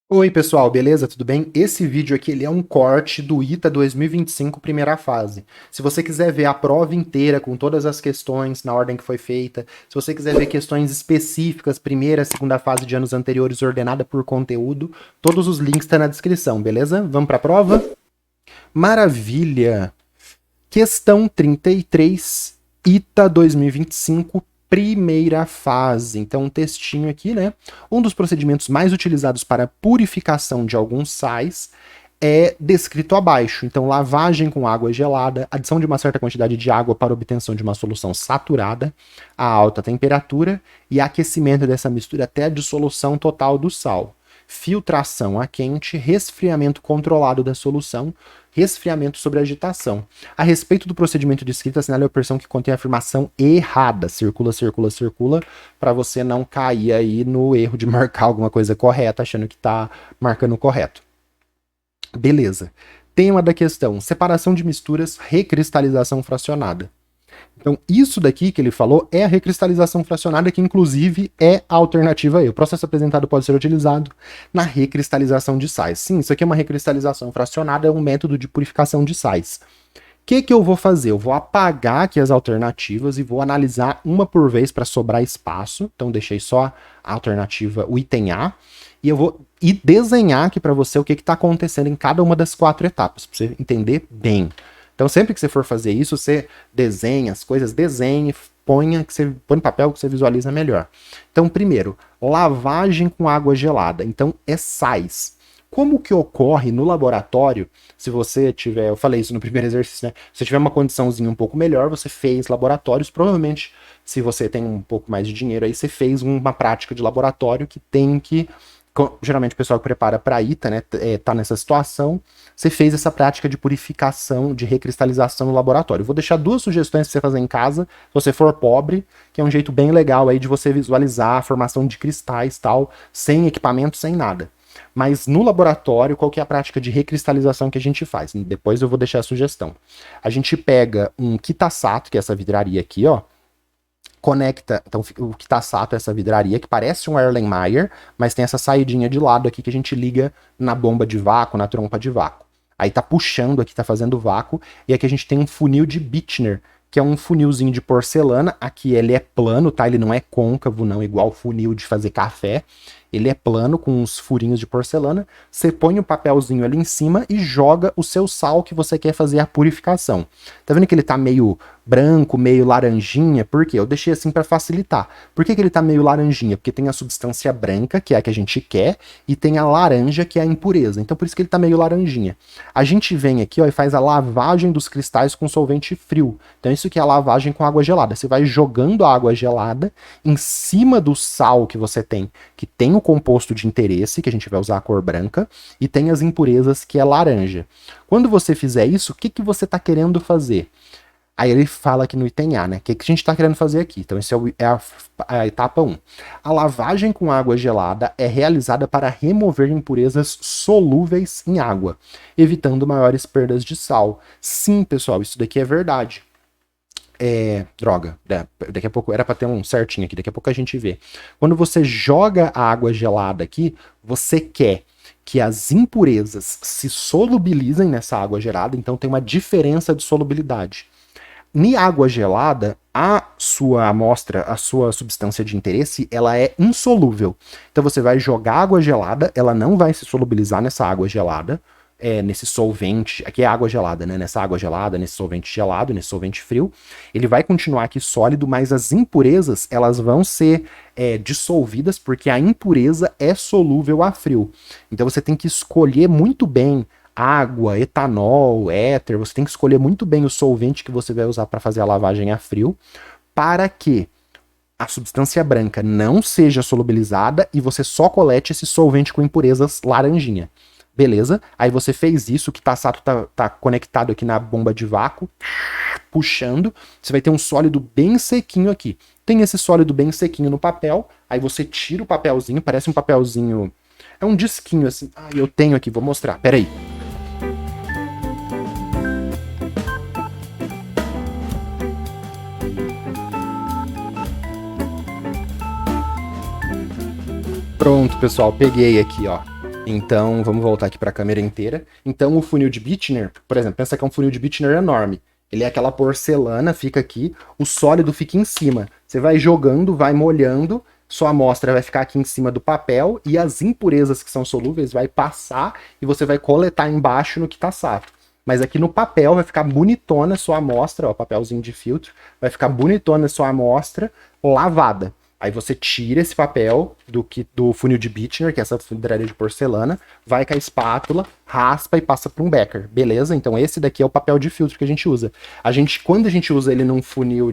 Oi pessoal, beleza? Tudo bem? Esse vídeo aqui ele é um corte do ITA 2025 primeira fase. Se você quiser ver a prova inteira com todas as questões na ordem que foi feita, se você quiser ver questões específicas, primeira, segunda fase de anos anteriores ordenada por conteúdo, todos os links estão na descrição, beleza? Vamos para a prova? Maravilha! Questão 33, ITA 2025, primeira fase. Então, um textinho aqui, né? Um dos procedimentos mais utilizados para purificação de alguns sais é descrito abaixo. Então, lavagem com água gelada, adição de uma certa quantidade de água para obtenção de uma solução saturada a alta temperatura e aquecimento dessa mistura até a dissolução total do sal. Filtração a quente, resfriamento controlado da solução, resfriamento sobre agitação. A respeito do procedimento descrito, assinale a opção que contém a afirmação errada. Circula, circula, circula, para você não cair aí no erro de marcar alguma coisa correta, achando que está marcando correto. Beleza. Tema da questão: separação de misturas, recristalização fracionada. Então, isso daqui que ele falou é a recristalização fracionada, que inclusive é a alternativa E. O processo apresentado pode ser utilizado na recristalização de sais. Sim, isso aqui é uma recristalização fracionada, é um método de purificação de sais. O que eu vou fazer? Eu vou apagar aqui as alternativas e vou analisar uma por vez para sobrar espaço. Então, deixei só a alternativa, o item A, e eu vou desenhar aqui para você o que está acontecendo em cada uma das 4 etapas, para você entender bem. Então, sempre que você for fazer isso, você desenha as coisas, desenhe, põe no papel que você visualiza melhor. Então, primeiro, lavagem com água gelada. Então, é sais. Como que ocorre no laboratório, se você tiver, eu falei isso no primeiro exercício, né? Se você tiver uma condiçãozinha um pouco melhor, você fez laboratórios, provavelmente, se você tem um pouco mais de dinheiro aí, você fez uma prática de laboratório que tem que geralmente o pessoal que prepara para ITA, né, tá nessa situação, você fez essa prática de purificação, de recristalização no laboratório. Vou deixar 2 sugestões para você fazer em casa, se você for pobre, que é um jeito bem legal aí de você visualizar a formação de cristais, tal, sem equipamento, sem nada. Mas no laboratório, qual que é a prática de recristalização que a gente faz? Depois eu vou deixar a sugestão. A gente pega um Kitasato, que é essa vidraria aqui, ó, conecta, então o Kitasato é essa vidraria que parece um Erlenmeyer, mas tem essa saidinha de lado aqui que a gente liga na bomba de vácuo, na trompa de vácuo. Aí tá puxando aqui, tá fazendo vácuo, e aqui a gente tem um funil de Bittner, que é um funilzinho de porcelana. Aqui ele é plano, tá? Ele não é côncavo, não, igual funil de fazer café. Ele é plano, com uns furinhos de porcelana. Você põe o papelzinho ali em cima e joga o seu sal que você quer fazer a purificação. Tá vendo que ele tá meio branco, meio laranjinha? Por quê? Eu deixei assim para facilitar. Por que ele tá meio laranjinha? Porque tem a substância branca, que é a que a gente quer, e tem a laranja, que é a impureza. Então por isso que ele tá meio laranjinha. A gente vem aqui, ó, e faz a lavagem dos cristais com solvente frio. Então isso que é a lavagem com água gelada. Você vai jogando a água gelada em cima do sal que você tem, que tem o composto de interesse, que a gente vai usar a cor branca, e tem as impurezas, que é laranja. Quando você fizer isso, o que você está querendo fazer? Aí ele fala aqui no item A, né? O que a gente está querendo fazer aqui? Então, essa a etapa 1. A lavagem com água gelada é realizada para remover impurezas solúveis em água, evitando maiores perdas de sal. Sim, pessoal, isso daqui é verdade. Droga, daqui a pouco era para ter um certinho aqui, daqui a pouco a gente vê. Quando você joga a água gelada aqui, você quer que as impurezas se solubilizem nessa água gelada, então tem uma diferença de solubilidade. Em água gelada, a sua amostra, a sua substância de interesse, ela é insolúvel. Então você vai jogar água gelada, ela não vai se solubilizar nessa água gelada, nesse solvente, aqui é água gelada, né? Nessa água gelada, nesse solvente gelado, nesse solvente frio, ele vai continuar aqui sólido, mas as impurezas, elas vão ser dissolvidas, porque a impureza é solúvel a frio. Então você tem que escolher muito bem água, etanol, éter, você tem que escolher muito bem o solvente que você vai usar para fazer a lavagem a frio, para que a substância branca não seja solubilizada e você só colete esse solvente com impurezas laranjinha. Beleza? Aí você fez isso, o Kitasato tá conectado aqui na bomba de vácuo, puxando, você vai ter um sólido bem sequinho aqui. Tem esse sólido bem sequinho no papel, aí você tira o papelzinho, parece um papelzinho, é um disquinho assim. Ah, eu tenho aqui, vou mostrar, peraí. Pronto, pessoal, peguei aqui, ó. Então, vamos voltar aqui para a câmera inteira. Então, o funil de Bittner, por exemplo, pensa que é um funil de Bittner enorme. Ele é aquela porcelana, fica aqui, o sólido fica em cima. Você vai jogando, vai molhando, sua amostra vai ficar aqui em cima do papel e as impurezas que são solúveis vai passar e você vai coletar embaixo no que tá sapo. Mas aqui no papel vai ficar bonitona a sua amostra, ó, papelzinho de filtro, vai ficar bonitona a sua amostra lavada. Aí você tira esse papel do funil de Bittner, que é essa fundraria de porcelana, vai com a espátula, raspa e passa para um becker, beleza? Então esse daqui é o papel de filtro que a gente usa. Quando a gente usa ele num funil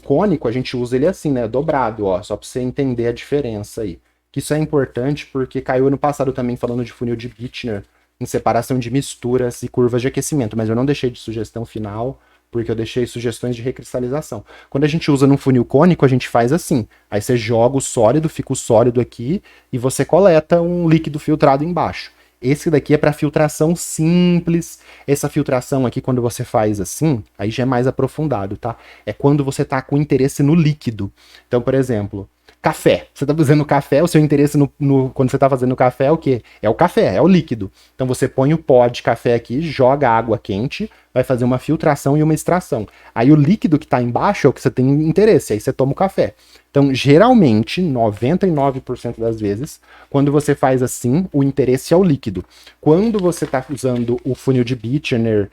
cônico, a gente usa ele assim, né, dobrado, ó, só para você entender a diferença aí. Que isso é importante porque caiu ano passado também falando de funil de Bittner em separação de misturas e curvas de aquecimento, mas eu não deixei de sugestão final porque eu deixei sugestões de recristalização. Quando a gente usa num funil cônico, a gente faz assim. Aí você joga o sólido, fica o sólido aqui, e você coleta um líquido filtrado embaixo. Esse daqui é para filtração simples. Essa filtração aqui, quando você faz assim, aí já é mais aprofundado, tá? É quando você tá com interesse no líquido. Então, por exemplo, café. Você tá fazendo café, o seu interesse quando você tá fazendo café é o quê? É o café, é o líquido. Então você põe o pó de café aqui, joga água quente, vai fazer uma filtração e uma extração. Aí o líquido que tá embaixo é o que você tem interesse, aí você toma o café. Então, geralmente, 99% das vezes, quando você faz assim, o interesse é o líquido. Quando você tá usando o funil de Bittner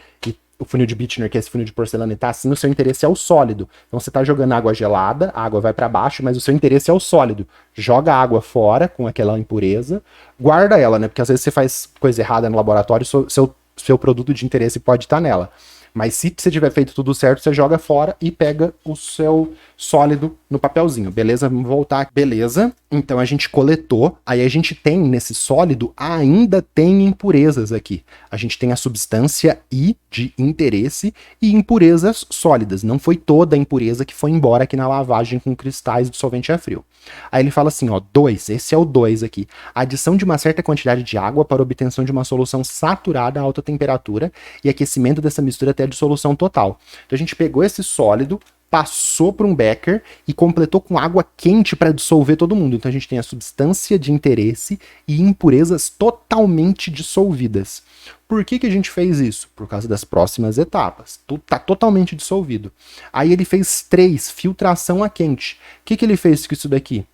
o funil de Bittner, que é esse funil de porcelana, e tá assim, o seu interesse é o sólido. Então você tá jogando água gelada, a água vai para baixo, mas o seu interesse é o sólido. Joga a água fora com aquela impureza, guarda ela, né? Porque às vezes você faz coisa errada no laboratório, seu produto de interesse pode estar nela. Mas se você tiver feito tudo certo, você joga fora e pega o seu sólido no papelzinho, beleza? Vamos voltar aqui. Beleza? Então a gente coletou, aí a gente tem nesse sólido, ainda tem impurezas aqui. A gente tem a substância I de interesse e impurezas sólidas. Não foi toda a impureza que foi embora aqui na lavagem com cristais do solvente a frio. Aí ele fala assim, ó, 2, esse é o 2 aqui. Adição de uma certa quantidade de água para obtenção de uma solução saturada a alta temperatura e aquecimento dessa mistura até a dissolução total. Então a gente pegou esse sólido, passou para um becker e completou com água quente para dissolver todo mundo. Então a gente tem a substância de interesse e impurezas totalmente dissolvidas. Por que a gente fez isso? Por causa das próximas etapas. Tá totalmente dissolvido. Aí ele fez 3, filtração a quente. O que ele fez com isso daqui?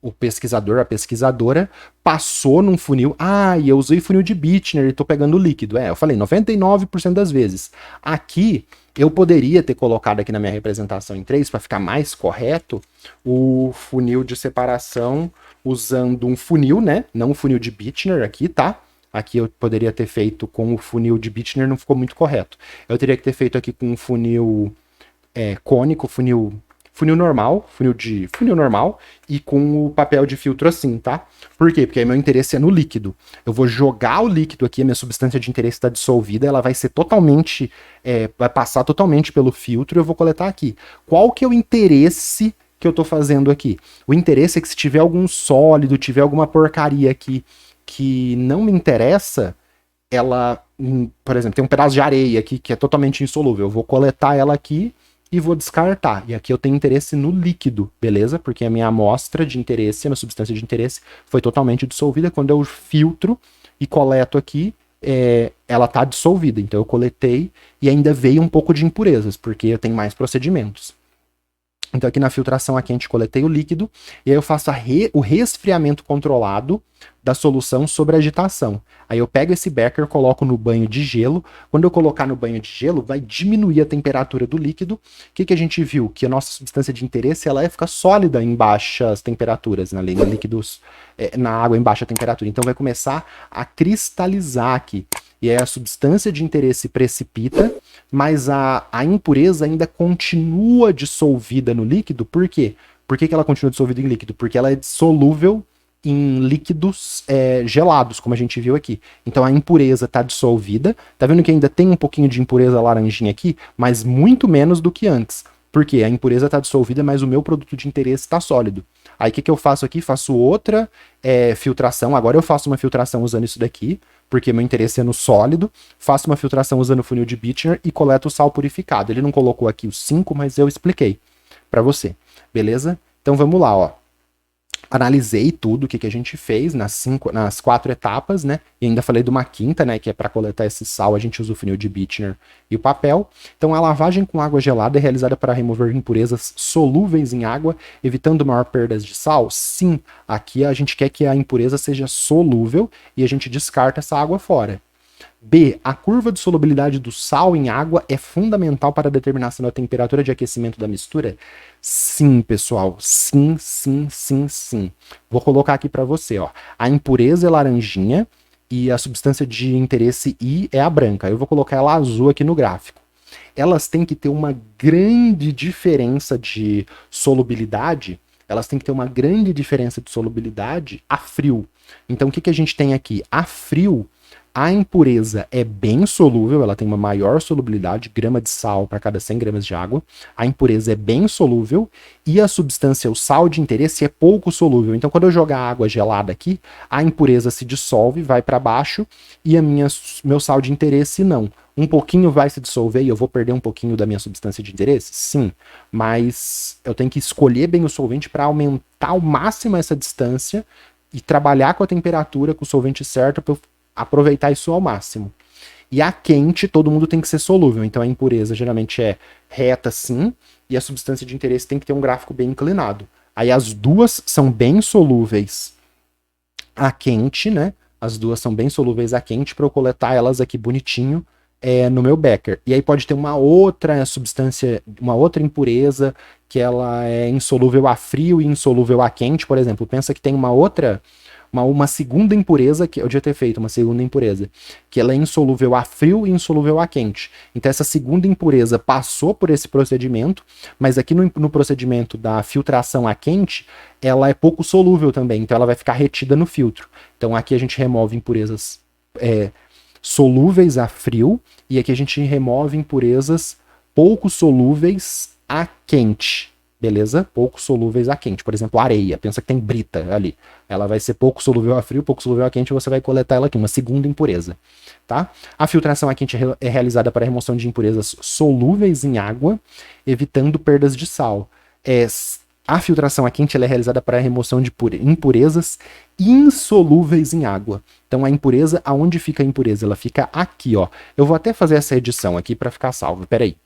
O pesquisador, a pesquisadora, passou num funil. Ah, e eu usei funil de Bittner e tô pegando líquido. Eu falei 99% das vezes. Aqui, eu poderia ter colocado aqui na minha representação em 3, para ficar mais correto, o funil de separação usando um funil, né? Não o funil de Bittner aqui, tá? Aqui eu poderia ter feito com o funil de Bittner, não ficou muito correto. Eu teria que ter feito aqui com um funil cônico, funil normal, funil normal e com o papel de filtro assim, tá? Por quê? Porque aí meu interesse é no líquido. Eu vou jogar o líquido aqui, a minha substância de interesse está dissolvida, ela vai ser totalmente, vai passar totalmente pelo filtro e eu vou coletar aqui. Qual que é o interesse que eu tô fazendo aqui? O interesse é que se tiver algum sólido, tiver alguma porcaria aqui que não me interessa, ela, por exemplo, tem um pedaço de areia aqui que é totalmente insolúvel. Eu vou coletar ela aqui e vou descartar. E aqui eu tenho interesse no líquido, beleza? Porque a minha amostra de interesse, a minha substância de interesse, foi totalmente dissolvida. Quando eu filtro e coleto aqui, ela está dissolvida. Então eu coletei e ainda veio um pouco de impurezas, porque eu tenho mais procedimentos. Então aqui na filtração a quente coletei o líquido, e aí eu faço o resfriamento controlado da solução sobre a agitação. Aí eu pego esse becker, coloco no banho de gelo. Quando eu colocar no banho de gelo, vai diminuir a temperatura do líquido. O que a gente viu? Que a nossa substância de interesse ela ficar sólida em baixas temperaturas, né? Líquidos na água em baixa temperatura. Então vai começar a cristalizar aqui. E aí a substância de interesse precipita, mas a impureza ainda continua dissolvida no líquido. Por quê? Por que ela continua dissolvida em líquido? Porque ela é dissolúvel em líquidos gelados, como a gente viu aqui. Então a impureza está dissolvida. Tá vendo que ainda tem um pouquinho de impureza laranjinha aqui, mas muito menos do que antes. Por quê? A impureza está dissolvida, mas o meu produto de interesse está sólido. Aí o que eu faço aqui? Faço outra filtração. Agora eu faço uma filtração usando isso daqui, porque meu interesse é no sólido. Faço uma filtração usando o funil de Bittner e coleto o sal purificado. Ele não colocou aqui os 5, mas eu expliquei para você. Beleza? Então vamos lá, ó. analisei tudo o que a gente fez nas 4 etapas, né? E ainda falei de uma quinta, né? Que é para coletar esse sal, a gente usa o funil de Bittner e o papel. Então, a lavagem com água gelada é realizada para remover impurezas solúveis em água, evitando maior perdas de sal? Sim, aqui a gente quer que a impureza seja solúvel e a gente descarta essa água fora. B. A curva de solubilidade do sal em água é fundamental para a determinação da temperatura de aquecimento da mistura? Sim, pessoal. Sim, sim, sim, sim. Vou colocar aqui para você, ó. A impureza é laranjinha e a substância de interesse I é a branca. Eu vou colocar ela azul aqui no gráfico. Elas têm que ter uma grande diferença de solubilidade. Elas têm que ter uma grande diferença de solubilidade a frio. Então, o que a gente tem aqui? A frio, a impureza é bem solúvel, ela tem uma maior solubilidade, grama de sal para cada 100 gramas de água. A impureza é bem solúvel e a substância, o sal de interesse, é pouco solúvel. Então, quando eu jogar água gelada aqui, a impureza se dissolve, vai para baixo e meu sal de interesse não. Um pouquinho vai se dissolver e eu vou perder um pouquinho da minha substância de interesse? Sim, mas eu tenho que escolher bem o solvente para aumentar ao máximo essa distância e trabalhar com a temperatura, com o solvente certo, para eu aproveitar isso ao máximo. E a quente, todo mundo tem que ser solúvel, então a impureza geralmente é reta sim, e a substância de interesse tem que ter um gráfico bem inclinado. Aí as duas são bem solúveis a quente, né? As duas são bem solúveis a quente para eu coletar elas aqui bonitinho no meu becker. E aí pode ter uma outra substância, uma outra impureza que ela é insolúvel a frio e insolúvel a quente, por exemplo. Pensa que tem uma segunda impureza, que eu devia ter feito uma segunda impureza, que ela é insolúvel a frio e insolúvel a quente. Então essa segunda impureza passou por esse procedimento, mas aqui no procedimento da filtração a quente, ela é pouco solúvel também, então ela vai ficar retida no filtro. Então aqui a gente remove impurezas solúveis a frio, e aqui a gente remove impurezas pouco solúveis a quente. Beleza? Pouco solúveis a quente. Por exemplo, areia. Pensa que tem brita ali. Ela vai ser pouco solúvel a frio, pouco solúvel a quente, e você vai coletar ela aqui, uma segunda impureza. Tá? A filtração a quente é realizada para a remoção de impurezas solúveis em água, evitando perdas de sal. A filtração a quente ela é realizada para a remoção de impurezas insolúveis em água. Então a impureza, aonde fica a impureza? Ela fica aqui, ó. Eu vou até fazer essa edição aqui para ficar salvo. Peraí.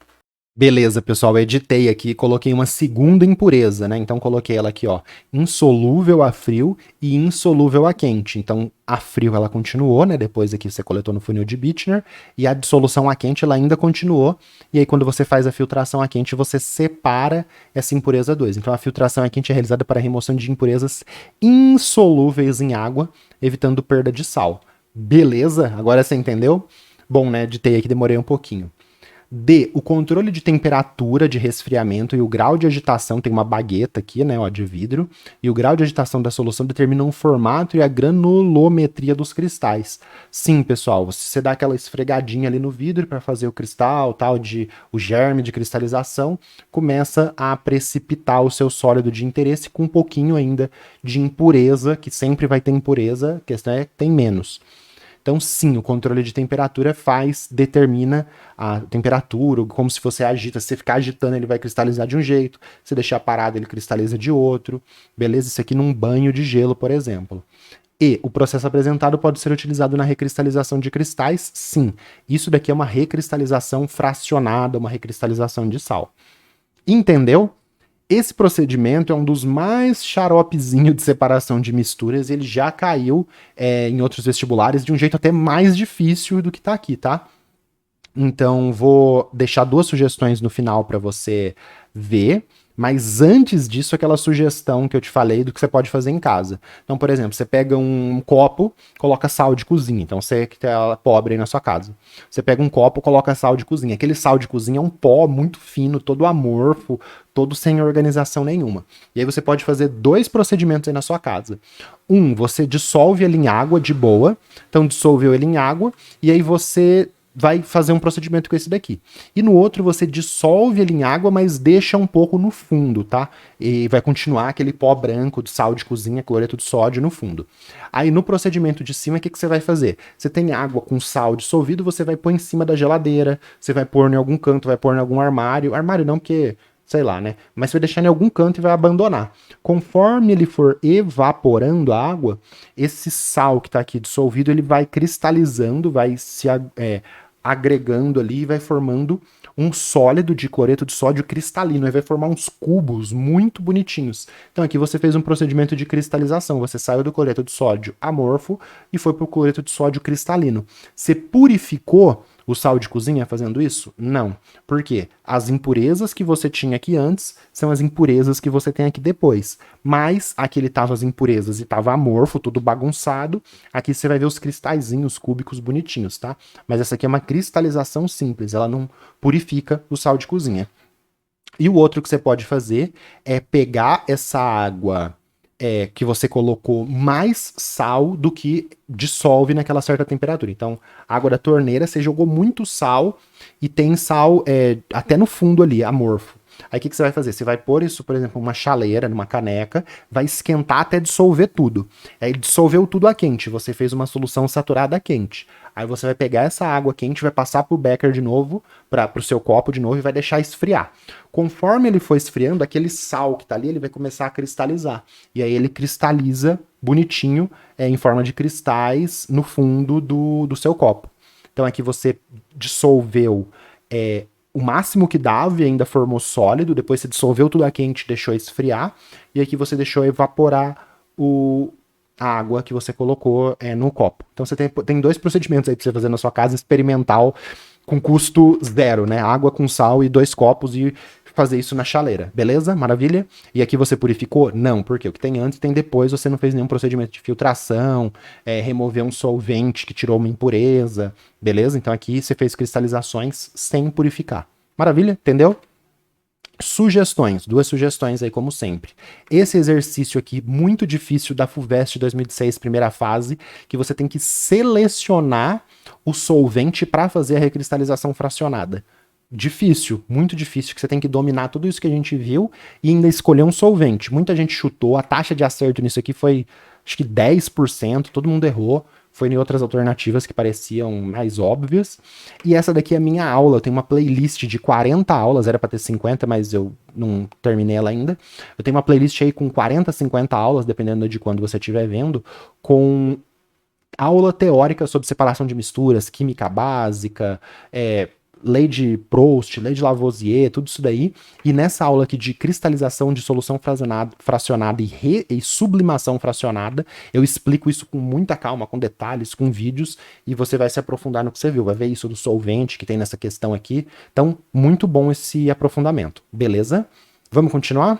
Beleza, pessoal, eu editei aqui, coloquei uma segunda impureza, né? Então coloquei ela aqui, ó, insolúvel a frio e insolúvel a quente. Então a frio ela continuou, né? Depois aqui você coletou no funil de Bittner, e a dissolução a quente ela ainda continuou. E aí quando você faz a filtração a quente, você separa essa impureza 2. Então a filtração a quente é realizada para a remoção de impurezas insolúveis em água, evitando perda de sal. Beleza? Agora você entendeu? Bom, né? Editei aqui, demorei um pouquinho. D. O controle de temperatura de resfriamento e o grau de agitação, tem uma bagueta aqui, né, ó, de vidro, e o grau de agitação da solução determinam o formato e a granulometria dos cristais. Sim, pessoal, você dá aquela esfregadinha ali no vidro para fazer o cristal, tal, o germe de cristalização, começa a precipitar o seu sólido de interesse com um pouquinho ainda de impureza, que sempre vai ter impureza, a questão é que tem menos. Então, sim, o controle de temperatura determina a temperatura, como se você agita. Se você ficar agitando, ele vai cristalizar de um jeito. Se deixar parado, ele cristaliza de outro. Beleza? Isso aqui num banho de gelo, por exemplo. E o processo apresentado pode ser utilizado na recristalização de cristais? Sim. Isso daqui é uma recristalização fracionada, uma recristalização de sal. Entendeu? Esse procedimento é um dos mais xaropezinhos de separação de misturas, ele já caiu em outros vestibulares de um jeito até mais difícil do que tá aqui, tá? Então, vou deixar 2 sugestões no final para você ver, mas antes disso, aquela sugestão que eu te falei do que você pode fazer em casa. Então, por exemplo, você pega um copo, coloca sal de cozinha. Então, você que tá pobre aí na sua casa. Você pega um copo, coloca sal de cozinha. Aquele sal de cozinha é um pó muito fino, todo amorfo, todo sem organização nenhuma. E aí você pode fazer 2 procedimentos aí na sua casa. Você dissolve ele em água de boa. Então, dissolveu ele em água, e aí você vai fazer um procedimento com esse daqui. E no outro você dissolve ele em água, mas deixa um pouco no fundo, tá? E vai continuar aquele pó branco de sal de cozinha, cloreto de sódio no fundo. Aí no procedimento de cima, o que você vai fazer? Você tem água com sal dissolvido, você vai pôr em cima da geladeira, você vai pôr em algum canto, vai pôr em algum armário. Armário não, porque sei lá, né? Mas você vai deixar em algum canto e vai abandonar. Conforme ele for evaporando a água, esse sal que está aqui dissolvido, ele vai cristalizando, vai se agregando ali e vai formando um sólido de cloreto de sódio cristalino, aí vai formar uns cubos muito bonitinhos. Então aqui você fez um procedimento de cristalização, você saiu do cloreto de sódio amorfo e foi para o cloreto de sódio cristalino. Você purificou o sal de cozinha fazendo isso? Não. Por quê? As impurezas que você tinha aqui antes são as impurezas que você tem aqui depois. Mas aqui ele tava as impurezas e tava amorfo, tudo bagunçado. Aqui você vai ver os cristalzinhos cúbicos bonitinhos, tá? Mas essa aqui é uma cristalização simples, ela não purifica o sal de cozinha. E o outro que você pode fazer é pegar essa água que você colocou mais sal do que dissolve naquela certa temperatura. Então, a água da torneira, você jogou muito sal e tem sal até no fundo ali, amorfo. Aí o que você vai fazer? Você vai pôr isso, por exemplo, numa chaleira, numa caneca, vai esquentar até dissolver tudo. Aí dissolveu tudo a quente, você fez uma solução saturada a quente. Aí você vai pegar essa água quente, vai passar pro becker de novo, para o seu copo de novo e vai deixar esfriar. Conforme ele for esfriando, aquele sal que tá ali, ele vai começar a cristalizar. E aí ele cristaliza bonitinho, em forma de cristais, no fundo do seu copo. Então aqui você dissolveu o máximo que dava e ainda formou sólido, depois você dissolveu tudo a quente, deixou esfriar, e aqui você deixou evaporar a água que você colocou no copo. Então você tem dois procedimentos aí pra você fazer na sua casa, experimental, com custo zero, né? Água com sal e 2 copos e fazer isso na chaleira, beleza? Maravilha? E aqui você purificou? Não, porque o que tem antes tem depois, você não fez nenhum procedimento de filtração, remover um solvente que tirou uma impureza, beleza? Então aqui você fez cristalizações sem purificar. Maravilha? Entendeu? Sugestões, 2 sugestões aí como sempre. Esse exercício aqui, muito difícil da FUVEST 2006, primeira fase, que você tem que selecionar o solvente para fazer a recristalização fracionada. Difícil, muito difícil, que você tem que dominar tudo isso que a gente viu e ainda escolher um solvente. Muita gente chutou, a taxa de acerto nisso aqui foi acho que 10%, todo mundo errou. Foi em outras alternativas que pareciam mais óbvias. E essa daqui é a minha aula. Eu tenho uma playlist de 40 aulas, era para ter 50, mas eu não terminei ela ainda. Eu tenho uma playlist aí com 40, 50 aulas, dependendo de quando você estiver vendo, com aula teórica sobre separação de misturas, química básica, lei de Proust, lei de Lavoisier, tudo isso daí. E nessa aula aqui de cristalização de solução fracionada e sublimação fracionada, eu explico isso com muita calma, com detalhes, com vídeos, e você vai se aprofundar no que você viu. Vai ver isso do solvente que tem nessa questão aqui. Então, muito bom esse aprofundamento. Beleza? Vamos continuar?